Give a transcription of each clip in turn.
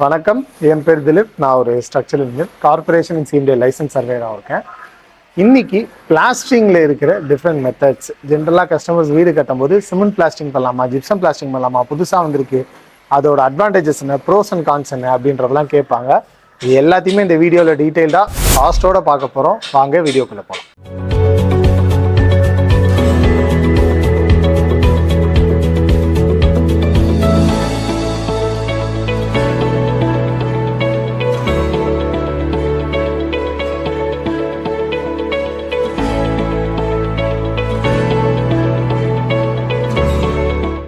வணக்கம், என் பேர் திலீப். நான் ஒரு ஸ்ட்ரக்சரல் இன்ஜினியர், கார்பரேஷன் இன் சிஎம்டி லைசன்ஸ் சர்வேராக இருக்கேன். இன்னைக்கு பிளாஸ்டரிங்கில் இருக்கிற டிஃப்ரெண்ட் மெத்தட்ஸ், ஜென்ரலாக கஸ்டமர்ஸ் வீடு கட்டும்போது சிமெண்ட் பிளாஸ்டிங் பண்ணலாமா, ஜிப்சம் பிளாஸ்டிங் பண்ணலாமா, புதுசாக வந்திருக்கு, அதோட அட்வான்டேஜஸ் என்ன, ப்ரோஸ் அண்ட் கான்ஸ் என்ன அப்படின்றதெல்லாம் கேட்பாங்க. இது எல்லாத்தையுமே இந்த வீடியோவில் டீட்டெயில்டாக காஸ்ட்டோட பார்க்க போகிறோம். வாங்க வீடியோக்குள்ளே போகலாம்.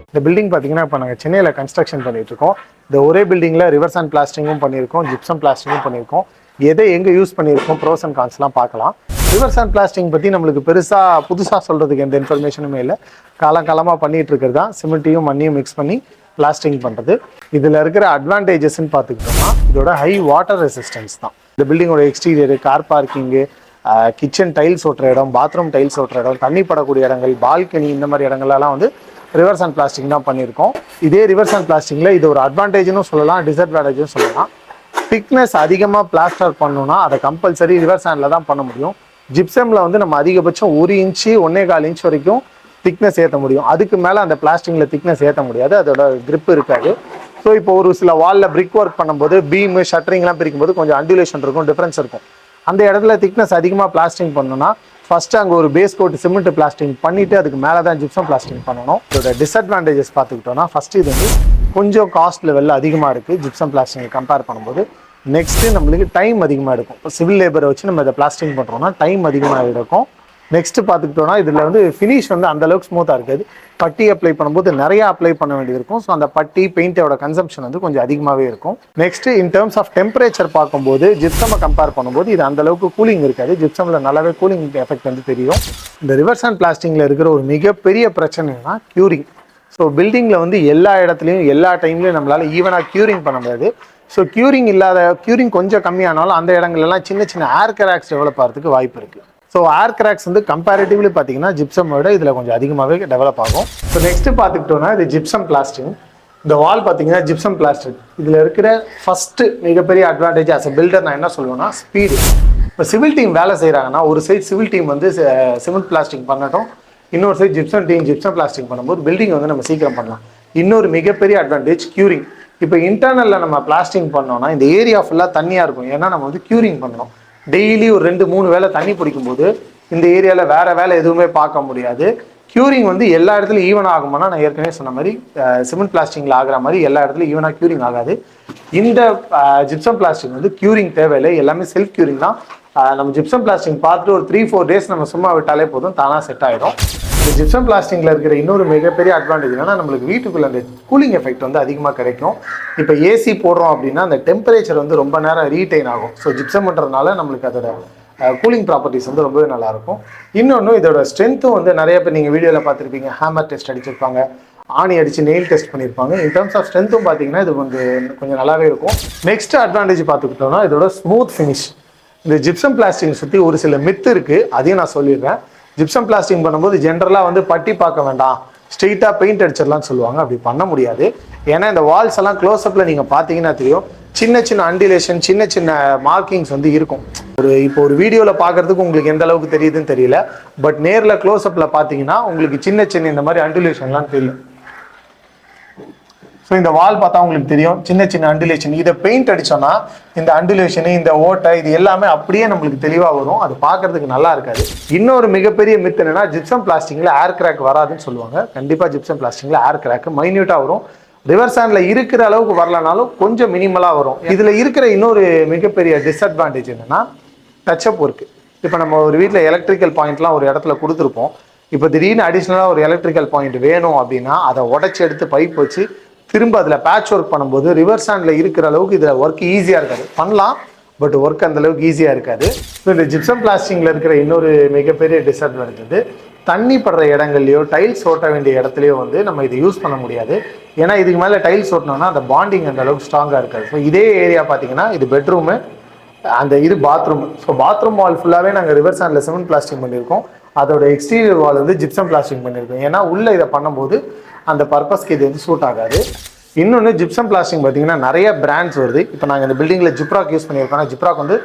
இந்த பில்டிங் பார்த்தீங்கன்னா இப்போ நாங்கள் சென்னையில் கன்ஸ்ட்ரக்ஷன் பண்ணிட்டு இருக்கோம். இந்த ஒரே பில்டிங்கில் ரிவர்சாண்ட் பிளாஸ்டிங்கும் பண்ணியிருக்கோம், ஜிப்சம் பிளாஸ்டிங்கும் பண்ணியிருக்கோம். எதை எங்கே யூஸ் பண்ணியிருக்கோம், ப்ரோஸ் அண்ட் கான்ஸ்லாம் பார்க்கலாம். ரிவர்சாண்ட் பிளாஸ்டிங் பற்றி நம்மளுக்கு புதுசாக சொல்கிறதுக்கு எந்த இன்ஃபர்மேஷனுமே இல்லை. காலகாலமாக பண்ணிகிட்டு இருக்கிறது தான் சிமெண்ட்டையும் மண்ணையும் மிக்ஸ் பண்ணி பிளாஸ்டிங் பண்ணுறது. இதில் இருக்கிற அட்வான்டேஜஸ்ன்னு பார்த்துக்கிட்டோம்னா இதோட ஹை வாட்டர் ரெசிஸ்டன்ஸ் தான். இந்த பில்டிங்கோட எக்ஸ்டீரியரு, கார் பார்க்கிங்கு, கிச்சன் டைல்ஸ் ஓட்டுற இடம், பாத்ரூம் டைல்ஸ் ஓட்டுற இடம், தண்ணி படக்கூடிய இடங்கள், பால்கனி, இந்த மாதிரி இடங்கள்லாம் வந்து ரிவர்சாண்ட் பிளாஸ்டிக் தான் பண்ணியிருக்கோம். இதே ரிவர்சாண்ட் பிளாஸ்டிக்கில் இது ஒரு அட்வான்டேஜ்னு சொல்லலாம், டிஸ்அட்வான்டேஜ்னு சொல்லலாம். திக்னஸ் அதிகமாக பிளாஸ்டர் பண்ணணும்னா அதை கம்பல்சரி ரிவர்சாண்டில் தான் பண்ண முடியும். ஜிப்சமில் வந்து நம்ம அதிகபட்சம் 1 இன்ச்சு 1.25 இன்ச் வரைக்கும் திக்னஸ் ஏற்ற முடியும். அதுக்கு மேலே அந்த பிளாஸ்டிக்கில் திக்னஸ் ஏற்ற முடியாது, அதோட கிரிப் இருக்காது. ஸோ இப்போ ஒரு சில வாலில் பிரிக் ஒர்க் பண்ணும்போது பீமு ஷட்டரிங்லாம் பிரிக்கும்போது கொஞ்சம் அண்டுலேஷன் இருக்கும், டிஃப்ரென்ஸ் இருக்கும். அந்த இடத்துல திக்னஸ் அதிகமாக பிளாஸ்டிங் பண்ணணும்னா ஃபஸ்ட்டு அங்கே ஒரு பேஸ் கோட் சிமெண்ட் பிளாஸ்டிங் பண்ணிவிட்டு அதுக்கு மேலே தான் ஜிப்சம் பிளாஸ்டிங் பண்ணணும். இதோட டிஸ்அட்வான்டேஜஸ் பார்த்துக்கிட்டோம்னா ஃபஸ்ட்டு இது வந்து கொஞ்சம் காஸ்ட் லெவலில் அதிகமாக இருக்குது ஜிப்சம் பிளாஸ்டிங்கை கம்பேர் பண்ணும்போது. நெக்ஸ்ட்டு நம்மளுக்கு டைம் அதிகமாக எடுக்கும். இப்போ சிவில் லேபரை வச்சு நம்ம இதை பிளாஸ்டிங் பண்ணுறோம்னா டைம் அதிகமாக எடுக்கும். நெக்ஸ்ட்டு பார்த்துக்கிட்டோன்னா இதில் வந்து ஃபினிஷ் வந்து அந்தளவுக்கு ஸ்மூத்தாக இருக்காது. பட்டி அப்ளை பண்ணும்போது நிறையா அப்ளை பண்ண வேண்டியது இருக்கும். ஸோ அந்த பட்டி பெயிண்டோட கன்சம்ஷன் வந்து கொஞ்சம் அதிகமாகவே இருக்கும். Next in terms of temperature பார்க்கும்போது ஜிப்சமை கம்பேர் பண்ணும்போது இது அந்தளவுக்கு கூலிங் இருக்காது. ஜிப்சமில் நல்லாவே கூலிங் எஃபெக்ட் வந்து தெரியும். இந்த ரிவர்சாண்ட் பிளாஸ்டிங்கில் இருக்கிற ஒரு மிகப்பெரிய பிரச்சனைனா க்யூரிங். ஸோ பில்டிங்கில் வந்து எல்லா இடத்துலையும் எல்லா டைம்லையும் நம்மளால் ஈவனாக க்யூரிங் பண்ண முடியாது. ஸோ க்யூரிங் கொஞ்சம் கம்மியானாலும் அந்த இடங்கள்லாம் சின்ன சின்ன ஏர் கிராக்ஸ் டெவலப் ஆகிறதுக்கு வாய்ப்பு இருக்குது. ஸோ ஏர் கிராக்ஸ் வந்து கம்பேரிட்டிவ்லி பார்த்தீங்கன்னா ஜிப்சம் விட இதில் கொஞ்சம் அதிகமாகவே டெவலப் ஆகும். ஸோ நெக்ஸ்ட்டு பார்த்துக்கிட்டோன்னா இது ஜிப்சம் பிளாஸ்டிங். இந்த வால் பார்த்தீங்கன்னா ஜிப்சம் பிளாஸ்டிக். இதில் இருக்கிற ஃபஸ்ட்டு மிகப்பெரிய அட்வான்டேஜ் ஆஸ் அ பில்டர் நான் என்ன சொல்லுவேன்னா ஸ்பீடு. இப்போ சிவில் டீம் வேலை செய்கிறாங்கன்னா ஒரு சைட் சிவில் டீம் வந்து சிமெண்ட் பிளாஸ்டிங் பண்ணட்டும், இன்னொரு side gypsum team gypsum plastering பண்ணும்போது பில்டிங் வந்து நம்ம சீக்கிரம் பண்ணலாம். இன்னொரு மிகப்பெரிய அட்வான்டேஜ் க்யூரிங். இப்போ இன்டர்னலில் நம்ம பிளாஸ்டிங் பண்ணோம்னா இந்த ஏரியா ஃபுல்லாக தண்ணியாக இருக்கும். ஏன்னா நம்ம வந்து க்யூரிங் பண்ணணும். டெய்லி ஒரு 2-3 வேலை தண்ணி பிடிக்கும்போது இந்த ஏரியாவில் வேறு வேலை எதுவுமே பார்க்க முடியாது. க்யூரிங் வந்து எல்லா இடத்துலையும் ஈவன் ஆகுமானா நான் ஏற்கனவே சொன்ன மாதிரி சிமெண்ட் பிளாஸ்டிங்கில் ஆகிற மாதிரி எல்லா இடத்துலையும் ஈவனாக க்யூரிங் ஆகாது. இந்த ஜிப்சம் பிளாஸ்டிக் வந்து க்யூரிங் தேவையில்லை, எல்லாமே செல்ஃப் க்யூரிங் தான். நம்ம ஜிப்சம் பிளாஸ்டிக் பார்த்துட்டு ஒரு 3-4 டேஸ் நம்ம சும்மா விட்டாலே போதும், தானாக செட் ஆகிடும். இந்த ஜிப்சம் பிளாஸ்டிங்கில் இருக்கிற இன்னொரு மிகப்பெரிய அட்வான்டேஜ் என்னன்னா நம்மளுக்கு வீட்டுக்குள்ள அந்த கூலிங் எஃபெக்ட் வந்து அதிகமாக கிடைக்கும். இப்போ ஏசி போடுறோம் அப்படின்னா அந்த டெம்பரேச்சர் வந்து ரொம்ப நேரம் ரீட்டைன் ஆகும். ஸோ ஜிப்சம் பண்ணுறதுனால நம்மளுக்கு அதோட கூலிங் ப்ராப்பர்ட்டிஸ் வந்து ரொம்பவே நல்லாயிருக்கும். இன்னொன்று இதோட ஸ்ட்ரென்த்தும் வந்து நிறைய பேர் நீங்கள் வீடியோவில் பார்த்துருப்பீங்க, ஹேமர் டெஸ்ட் அடிச்சிருப்பாங்க, ஆணி அடித்து நெயில் டெஸ்ட் பண்ணியிருப்பாங்க. இன் டர்ம்ஸ் ஆஃப் ஸ்ட்ரென்த்தும் பார்த்தீங்கன்னா இது வந்து கொஞ்சம் நல்லாவே இருக்கும். நெக்ஸ்ட் அட்வான்டேஜ் பார்த்துக்கிட்டோம்னா இதோட ஸ்மூத் ஃபினிஷ். இந்த ஜிப்சம் பிளாஸ்டிங் சுற்றி ஒரு சில மித்து இருக்குது, அதையும் நான் சொல்லிடுறேன். ஜிப்சம் பிளாஸ்டிங் பண்ணும்போது ஜென்ரலாக வந்து பட்டி பார்க்க வேண்டாம், ஸ்ட்ரெயிட்டாக பெயிண்ட் அடிச்சிடலாம்னு சொல்லுவாங்க. அப்படி பண்ண முடியாது. ஏன்னா இந்த வால்ஸ் எல்லாம் க்ளோஸ்அப்பில் நீங்கள் பார்த்தீங்கன்னா தெரியும், சின்ன சின்ன அண்டிலேஷன், சின்ன சின்ன மார்க்கிங்ஸ் வந்து இருக்கும். இப்போ ஒரு வீடியோவில் பார்க்குறதுக்கு உங்களுக்கு எந்த அளவுக்கு தெரியுதுன்னு தெரியல, பட் நேரில் க்ளோஸ்அப்பில் பார்த்தீங்கன்னா உங்களுக்கு சின்ன சின்ன இந்த மாதிரி அண்டிலேஷன்லாம் தெரியும். ஸோ இந்த வால் பார்த்தா உங்களுக்கு தெரியும் சின்ன சின்ன அண்டுலேஷன். இதை பெயிண்ட் அடித்தோன்னா இந்த அண்டுலேஷனு, இந்த ஓட்டை, இது எல்லாமே அப்படியே நம்மளுக்கு தெளிவாக வரும். அது பார்க்கறதுக்கு நல்லா இருக்காது. இன்னொரு மிகப்பெரிய மித்து என்னன்னா ஜிப்சம் பிளாஸ்டிங்கில் ஏர் கிராக் வராதுன்னு சொல்லுவாங்க. கண்டிப்பாக ஜிப்சம் பிளாஸ்டிங்கில் ஏர் கிராக் மைன்யூட்டாக வரும். ரிவர்சாண்டில் இருக்கிற அளவுக்கு வரலனாலும் கொஞ்சம் மினிமலாக வரும். இதில் இருக்கிற இன்னொரு மிகப்பெரிய டிஸ்அட்வான்டேஜ் என்னன்னா டச்சப் ஒர்க்கு. இப்போ நம்ம ஒரு வீட்டில் எலக்ட்ரிக்கல் பாயிண்ட்லாம் ஒரு இடத்துல கொடுத்துருப்போம். இப்போ திடீர்னு அடிஷ்னலாக ஒரு எலக்ட்ரிக்கல் பாயிண்ட் வேணும் அப்படின்னா அதை உடச்சி எடுத்து பைப் வச்சு திரும்ப அதில் பேட்ச் ஒர்க் பண்ணும்போது ரிவர்சாண்டில் இருக்கிற அளவுக்கு இதில் ஒர்க் ஈஸியாக இருக்காது. பண்ணலாம், பட் ஒர்க் அந்த அளவுக்கு ஈஸியாக இருக்காது. ஸோ இந்த ஜிப்சம் பிளாஸ்டிங்கில் இருக்கிற இன்னொரு மிகப்பெரிய டிஸ்அட்வான்டேஜ் தண்ணி படுற இடங்கள்லையோ டைல்ஸ் ஓட்ட வேண்டிய இடத்துலையோ வந்து நம்ம இது யூஸ் பண்ண முடியாது. ஏன்னா இதுக்கு மேலே டைல்ஸ் ஓட்டினோம்னா அந்த பாண்டிங் அந்த அளவுக்கு ஸ்ட்ராங்காக இருக்காது. ஸோ இதே ஏரியா பார்த்தீங்கன்னா இது பெட்ரூமு, அந்த இது பாத்ரூம். ஸோ பாத்ரூம் வால் ஃபுல்லாகவே நாங்கள் ரிவர்சாண்டில் சிமெண்ட் பிளாஸ்டிங் பண்ணியிருக்கோம். அதோட எக்ஸ்டீரியர் வால் வந்து ஜிப்சம் பிளாஸ்டிங் பண்ணியிருக்கோம். ஏன்னா உள்ளே இதை பண்ணும்போது அந்த பர்பஸ்க்கு இது வந்து சூட் ஆகாது. இன்னொன்று ஜிப்சம் பிளாஸ்டிங் பார்த்தீங்கன்னா நிறைய பிராண்ட்ஸ் வருது. இப்போ நாங்கள் இந்த பில்டிங்கில் ஜிப்ராக் யூஸ் பண்ணியிருக்கோம். ஜிப்ராக் வந்து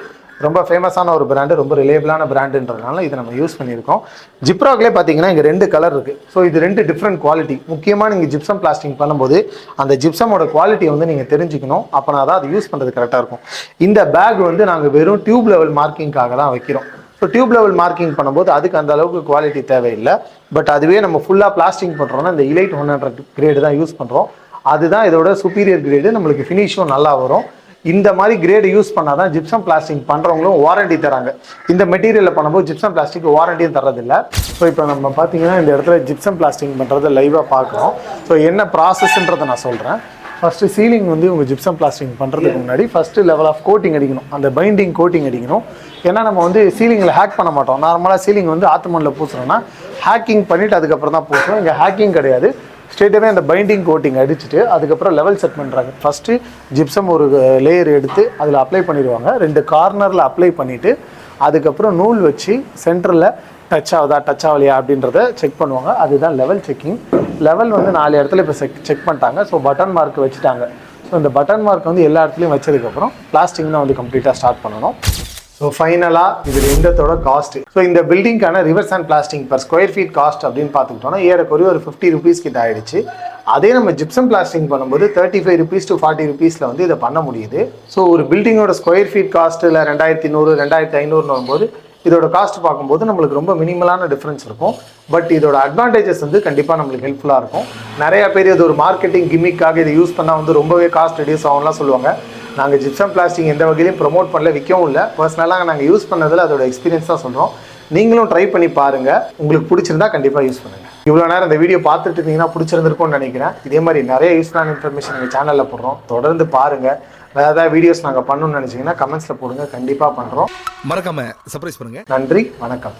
ரொம்ப ஃபேமஸான ஒரு பிராண்டு, ரொம்ப ரிலேபிளான பிராண்டுன்றதுனால இதை நம்ம யூஸ் பண்ணியிருக்கோம். ஜிப்ராக்லேயே பார்த்தீங்கன்னா இங்கே 2 கலர் இருக்குது. ஸோ இது 2 டிஃப்ரெண்ட் குவாலிட்டி. முக்கியமாக நீங்கள் ஜிப்சம் பிளாஸ்டிங் பண்ணும்போது அந்த ஜிப்சமோட குவாலிட்டியை வந்து நீங்கள் தெரிஞ்சுக்கணும். அப்போனா தான் அது யூஸ் பண்ணுறது கரெக்டாக இருக்கும். இந்த பேக் வந்து நாங்கள் வெறும் டியூப் லெவல் மார்க்கிங்காக தான் வைக்கிறோம். ஸோ டியூப் லெவல் மார்க்கிங் பண்ணும்போது அதுக்கு அந்த அளவுக்கு குவாலிட்டி தேவையில்லை. பட் அதுவே நம்ம ஃபுல்லாக பிளாஸ்டிங் பண்ணுறோன்னா இந்த இலைட் 100 கிரேடு தான் யூஸ் பண்ணுறோம். அதுதான் இதோட சுப்பீரியர் கிரேடு. நம்மளுக்கு ஃபினிஷும் நல்லா வரும். இந்த மாதிரி கிரேடு யூஸ் பண்ணால் தான் ஜிப்சம் பிளாஸ்டிக் பண்ணுறவங்களும் வாரண்டி தராங்க. இந்த மெட்டீரியலில் பண்ணும்போது ஜிப்சம் பிளாஸ்டிக் வாரண்டியும் தரதில்லை. ஸோ இப்போ நம்ம பார்த்தீங்கன்னா இந்த இடத்துல ஜிப்சம் பிளாஸ்டிக் பண்ணுறதை லைவாக பார்க்குறோம். ஸோ என்ன ப்ராசஸ்ன்றதை நான் சொல்கிறேன். ஃபஸ்ட்டு சீலிங் வந்து உங்கள் ஜிப்சம் பிளாஸ்டிக் பண்ணுறதுக்கு முன்னாடி ஃபஸ்ட்டு லெவல் ஆஃப் கோட்டிங் அடிக்கணும். அந்த பைண்டிங் கோட்டிங் அடிக்கணும். ஏன்னா நம்ம வந்து சீலிங்கில் ஹேக் பண்ண மாட்டோம். நார்மலாக சீலிங் வந்து ஆத்துமண்ணில் பூசுகிறோன்னா ஹேக்கிங் பண்ணிவிட்டு அதுக்கப்புறம் தான் பூசுறோம். இங்கே ஹேக்கிங் கிடையாது. ஸ்ட்ரெயிட்டாகவே அந்த பைண்டிங் கோட்டிங் அடிச்சுட்டு அதுக்கப்புறம் லெவல் செட் பண்ணுறாங்க. ஃபஸ்ட்டு ஜிப்சம் ஒரு லேயர் எடுத்து அதில் அப்ளை பண்ணிடுவாங்க. 2 கார்னரில் அப்ளை பண்ணிவிட்டு அதுக்கப்புறம் நூல் வச்சு சென்டரில் டச் ஆகுதா டச் ஆகலையா அப்படின்றத செக் பண்ணுவாங்க. அதுதான் லெவல் செக்கிங். லெவல் வந்து 4 இடத்துல இப்போ செக் பண்ணிட்டாங்க. ஸோ பட்டன் மார்க் வச்சுட்டாங்க. ஸோ இந்த பட்டன் மார்க் வந்து எல்லா இடத்துலையும் வச்சதுக்கப்புறம் பிளாஸ்டிங் தான் வந்து கம்ப்ளீட்டாக ஸ்டார்ட் பண்ணணும். ஸோ ஃபைனலாக இதில் எந்தத்தோட காஸ்ட்டு. ஸோ இந்த பில்டிங்கான river sand plastering per square feet cost அப்படின்னு பார்த்துக்கிட்டோம்னா ஏறக்குறைய ஒரு 50 ரூபீஸ் கிட்ட ஆயிடுச்சு. அதே நம்ம ஜிப்சம் பிளாஸ்டிங் பண்ணும்போது 35 rupees to 40 rupeesல வந்து இதை பண்ண முடியுது. ஸோ ஒரு பில்டிங்கோட ஸ்கொயர் ஃபீட் காஸ்ட்டில் 2100 2500 வரும்போது இதோட காஸ்ட் பார்க்கும்போது நம்மளுக்கு ரொம்ப மினிமலான டிஃப்ரென்ஸ் இருக்கும். பட் இதோட அட்வான்டேஜஸ் வந்து கண்டிப்பாக நம்மளுக்கு ஹெல்ப்ஃபுல்லாக இருக்கும். நிறையா பேர் இது ஒரு மார்க்கெட்டிங் கிமிக்காக இதை யூஸ் பண்ணால் வந்து ரொம்பவே காஸ்ட் ரெடியூஸ் ஆகும்லாம் சொல்லுவாங்க. நாங்கள் ஜிப்சம் பிளாஸ்டிக் எந்த வகையிலையும் ப்ரொமோட் பண்ணல, விற்கவும் இல்லை. பர்சனலாக நாங்கள் யூஸ் பண்ணதில் அதோட எக்ஸ்பீரியன்ஸ் தான் சொல்கிறோம். நீங்களும் ட்ரை பண்ணி பாருங்கள். உங்களுக்கு பிடிச்சிருந்தா கண்டிப்பாக யூஸ் பண்ணுங்கள். இவ்வளோ நேரம் இந்த வீடியோ பார்த்துட்டு இருந்தீங்கன்னா பிடிச்சிருந்துருக்கும்னு நினைக்கிறேன். இதே மாதிரி நிறைய யூஸ்ஃபுல்லான இன்ஃபர்மேஷன் எங்கள் சேனலில் போடுறோம். தொடர்ந்து பாருங்கள். வேறு ஏதாவது வீடியோஸ் நாங்கள் பண்ணணும்னு நினச்சிங்கன்னா கமெண்ட்ஸில் போடுங்க. கண்டிப்பாக பண்ணுறோம். மறக்காம சர்ப்ரைஸ் பண்ணுங்கள். நன்றி, வணக்கம்.